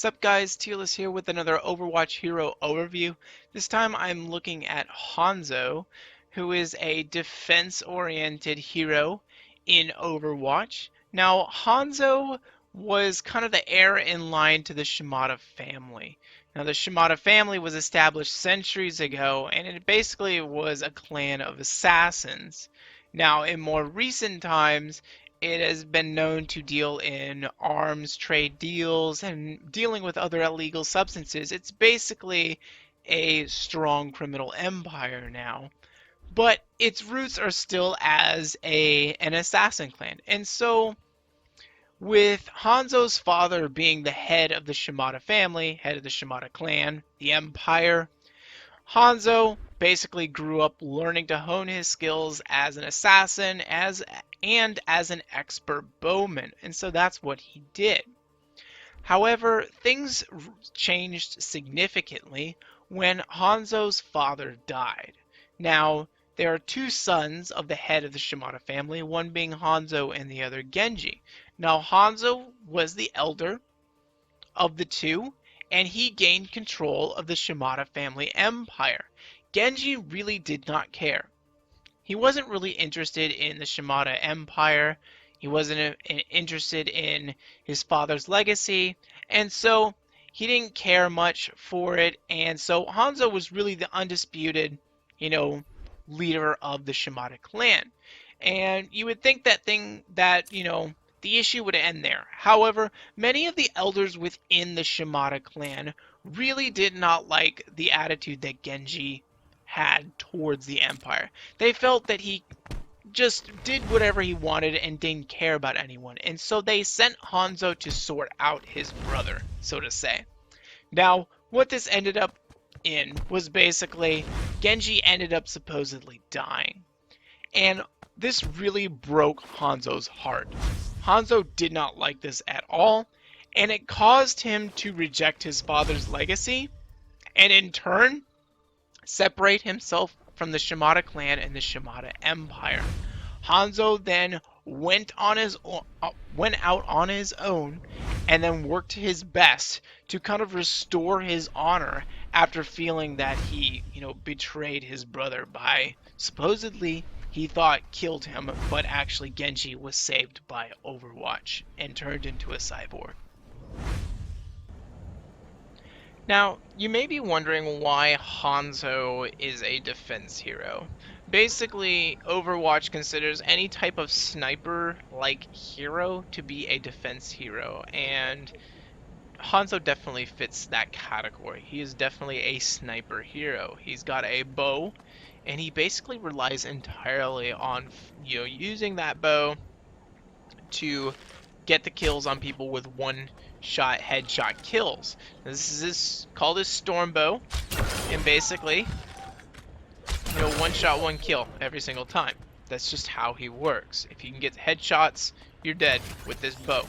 What's up guys, Terilis here with another Overwatch hero overview. This time I'm looking at Hanzo, who is a defense-oriented hero in Overwatch. Now Hanzo was kind of the heir in line to the Shimada family. Now the Shimada family was established centuries ago and it basically was a clan of assassins. Now in more recent times, it has been known to deal in arms trade deals and dealing with other illegal substances. It's basically a strong criminal empire now. But its roots are still as an assassin clan. And so, with Hanzo's father being the head of the Shimada family, head of the Shimada clan, the empire, Hanzo basically grew up learning to hone his skills as an assassin and as an expert bowman, and so that's what he did. However, things changed significantly when Hanzo's father died. Now, there are two sons of the head of the Shimada family, one being Hanzo and the other Genji. Now, Hanzo was the elder of the two, and he gained control of the Shimada family empire. Genji really did not care. He wasn't really interested in the Shimada empire. He wasn't interested in his father's legacy, and so he didn't care much for it. And so Hanzo was really the undisputed, leader of the Shimada clan. And you would think the issue would end there. However, many of the elders within the Shimada clan really did not like the attitude that Genji had towards the Empire. They felt that he just did whatever he wanted and didn't care about anyone. And so they sent Hanzo to sort out his brother, so to say. Now, what this ended up in was basically Genji ended up supposedly dying. And this really broke Hanzo's heart. Hanzo did not like this at all, and it caused him to reject his father's legacy, and in turn, separate himself from the Shimada clan and the Shimada Empire. Hanzo then went out on his own and then worked his best to kind of restore his honor after feeling that he, betrayed his brother by supposedly he thought killed him, but actually Genji was saved by Overwatch and turned into a cyborg. Now, you may be wondering why Hanzo is a defense hero. Basically, Overwatch considers any type of sniper-like hero to be a defense hero, and Hanzo definitely fits that category. He is definitely a sniper hero. He's got a bow, and he basically relies entirely on using that bow to get the kills on people with one-shot headshot kills. This is called his storm bow, and basically, one shot, one kill every single time. That's just how he works. If you can get headshots, you're dead with this bow.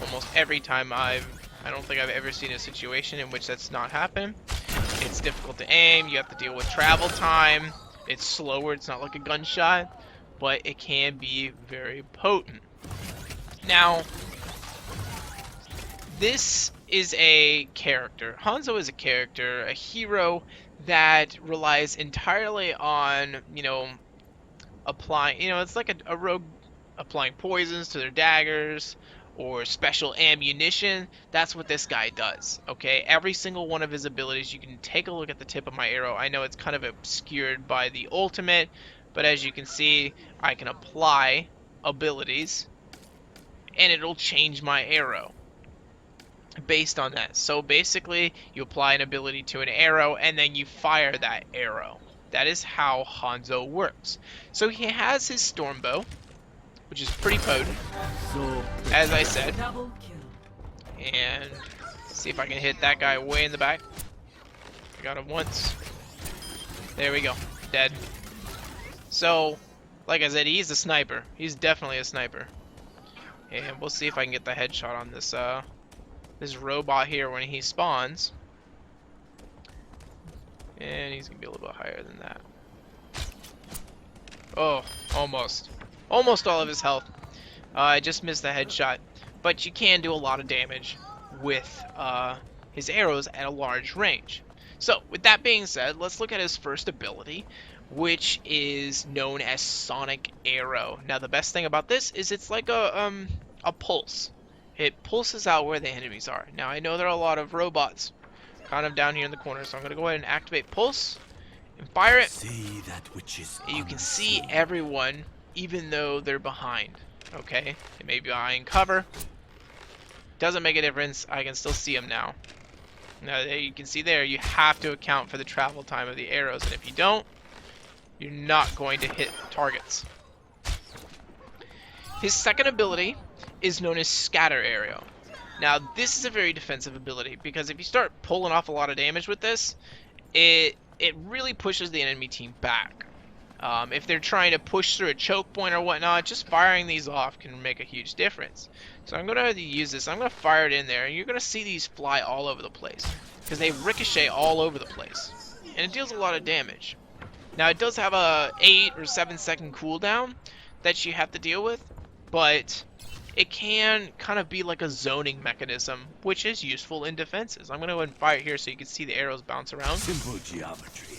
Almost every time I don't think I've ever seen a situation in which that's not happened. It's difficult to aim, you have to deal with travel time, it's slower, it's not like a gunshot, but it can be very potent. Now, this is a character. Hanzo is a character, a hero that relies entirely on, applying, it's like a rogue applying poisons to their daggers or special ammunition. That's what this guy does, okay? Every single one of his abilities, you can take a look at the tip of my arrow. I know it's kind of obscured by the ultimate, but as you can see, I can apply abilities and it'll change my arrow based on that. So basically, you apply an ability to an arrow and then you fire that arrow. That is how Hanzo works. So he has his storm bow, which is pretty potent, as I said. And see if I can hit that guy way in the back. I got him once. There we go. Dead. So, like I said, he's a sniper. He's definitely a sniper. And we'll see if I can get the headshot on this this robot here when he spawns. And he's gonna be a little bit higher than that. Oh, almost. Almost all of his health. I just missed the headshot. But you can do a lot of damage with his arrows at a large range. So, with that being said, let's look at his first ability, which is known as Sonic Arrow. Now, the best thing about this is it's like a pulse. It pulses out where the enemies are. Now, I know there are a lot of robots kind of down here in the corner, so I'm going to go ahead and activate Pulse and fire it. See that which is You can see everyone, even though they're behind. Okay, they may be behind cover. Doesn't make a difference. I can still see them now. Now, there you can see there, you have to account for the travel time of the arrows, and if you don't, you're not going to hit targets. His second ability is known as Scatter Arrow. Now, this is a very defensive ability, because if you start pulling off a lot of damage with this, it really pushes the enemy team back. If they're trying to push through a choke point or whatnot, just firing these off can make a huge difference. So I'm going to use this. I'm going to fire it in there, and you're going to see these fly all over the place, because they ricochet all over the place, and it deals a lot of damage. Now, it does have a 8 or 7 second cooldown that you have to deal with, but it can kind of be like a zoning mechanism, which is useful in defenses. I'm going to go ahead and fire it here so you can see the arrows bounce around. simple geometry.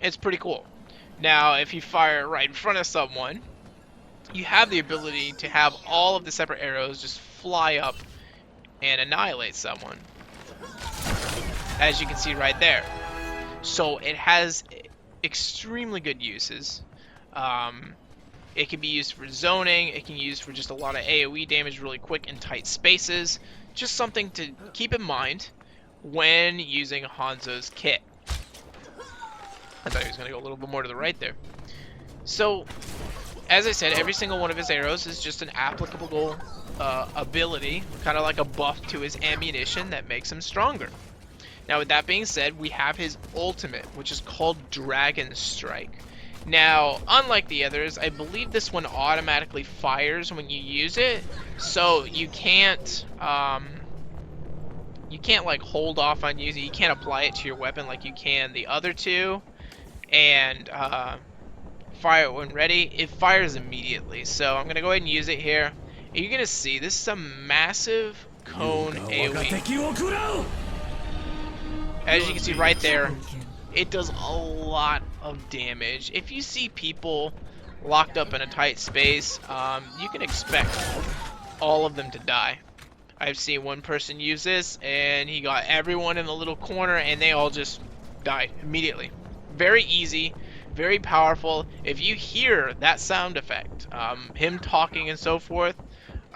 It's pretty cool. Now, if you fire it right in front of someone, you have the ability to have all of the separate arrows just fly up and annihilate someone, as you can see right there. So it has extremely good uses. It can be used for zoning, it can be used for just a lot of AoE damage really quick in tight spaces. Just something to keep in mind when using Hanzo's kit. I thought he was going to go a little bit more to the right there. So, as I said, every single one of his arrows is just an applicable ability, kind of like a buff to his ammunition that makes him stronger. Now, with that being said, we have his ultimate, which is called Dragon Strike. Now, unlike the others, I believe this one automatically fires when you use it, so you can't like hold off on using it. You can't apply it to your weapon like you can the other two, and fire it when ready. It fires immediately, so I'm gonna go ahead and use it here. And you're gonna see this is a massive cone AoE. As you can see right there, it does a lot of damage. If you see people locked up in a tight space, you can expect all of them to die. I've seen one person use this, and he got everyone in the little corner, and they all just died immediately. Very easy, very powerful. If you hear that sound effect, him talking and so forth,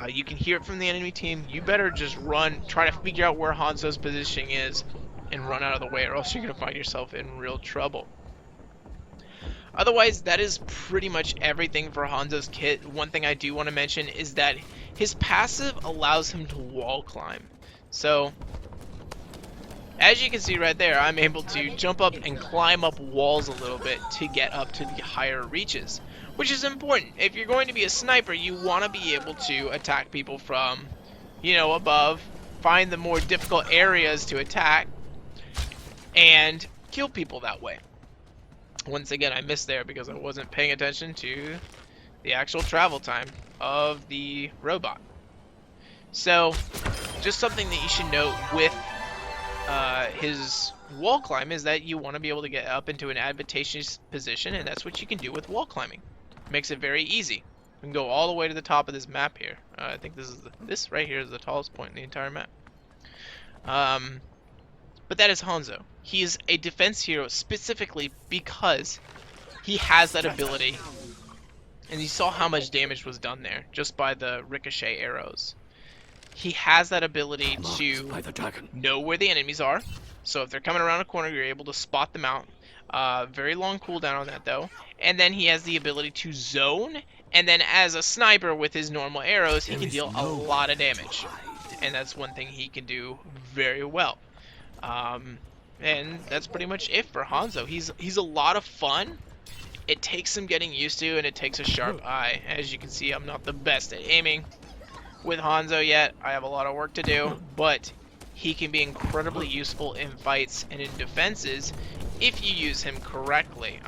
you can hear it from the enemy team. You better just run, try to figure out where Hanzo's positioning is, and run out of the way, or else you're going to find yourself in real trouble. Otherwise, that is pretty much everything for Hanzo's kit. One thing I do want to mention is that his passive allows him to wall climb. So, as you can see right there, I'm able to jump up and climb up walls a little bit to get up to the higher reaches, which is important. If you're going to be a sniper, you want to be able to attack people from, above, find the more difficult areas to attack, and kill people that way. Once again, I missed there because I wasn't paying attention to the actual travel time of the robot. So, just something that you should note with his wall climb is that you want to be able to get up into an advantageous position, and that's what you can do with wall climbing. Makes it very easy. You can go all the way to the top of this map here. I think this right here is the tallest point in the entire map. But that is Hanzo. He is a defense hero specifically because he has that ability. And you saw how much damage was done there just by the ricochet arrows. He has that ability to know where the enemies are. So if they're coming around a corner, you're able to spot them out. Very long cooldown on that though. And then he has the ability to zone. And then as a sniper with his normal arrows, he can deal a lot of damage. And that's one thing he can do very well. And that's pretty much it for Hanzo. He's a lot of fun. It takes some getting used to, and it takes a sharp eye. As you can see, I'm not the best at aiming with Hanzo yet. I have a lot of work to do, but he can be incredibly useful in fights and in defenses if you use him correctly.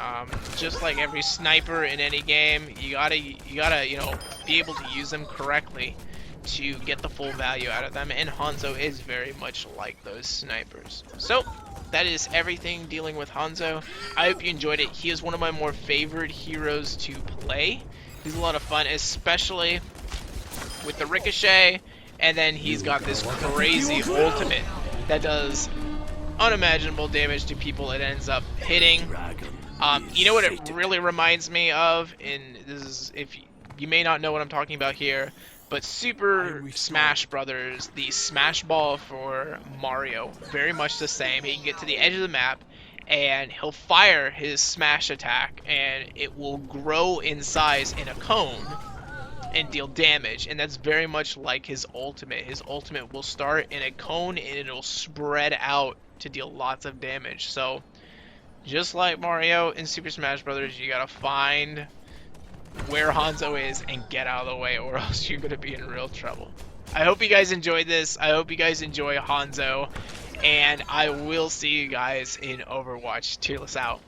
Just like every sniper in any game, you gotta be able to use them correctly to get the full value out of them, and Hanzo is very much like those snipers. So that is everything dealing with Hanzo. I hope you enjoyed it. He is one of my more favorite heroes to play. He's a lot of fun, especially with the ricochet, and then he's got this crazy ultimate that does unimaginable damage to people it ends up hitting. You know what it really reminds me of, and this is, if you may not know what I'm talking about here, but Super Smash Brothers, the Smash Ball for Mario, very much the same. He can get to the edge of the map, and he'll fire his smash attack, and it will grow in size in a cone and deal damage, and that's very much like his ultimate. His ultimate will start in a cone, and it'll spread out to deal lots of damage. So, just like Mario in Super Smash Brothers, you gotta find where Hanzo is and get out of the way, or else you're gonna be in real trouble. I hope you guys enjoyed this. I hope you guys enjoy Hanzo, and I will see you guys in Overwatch. Terilis out.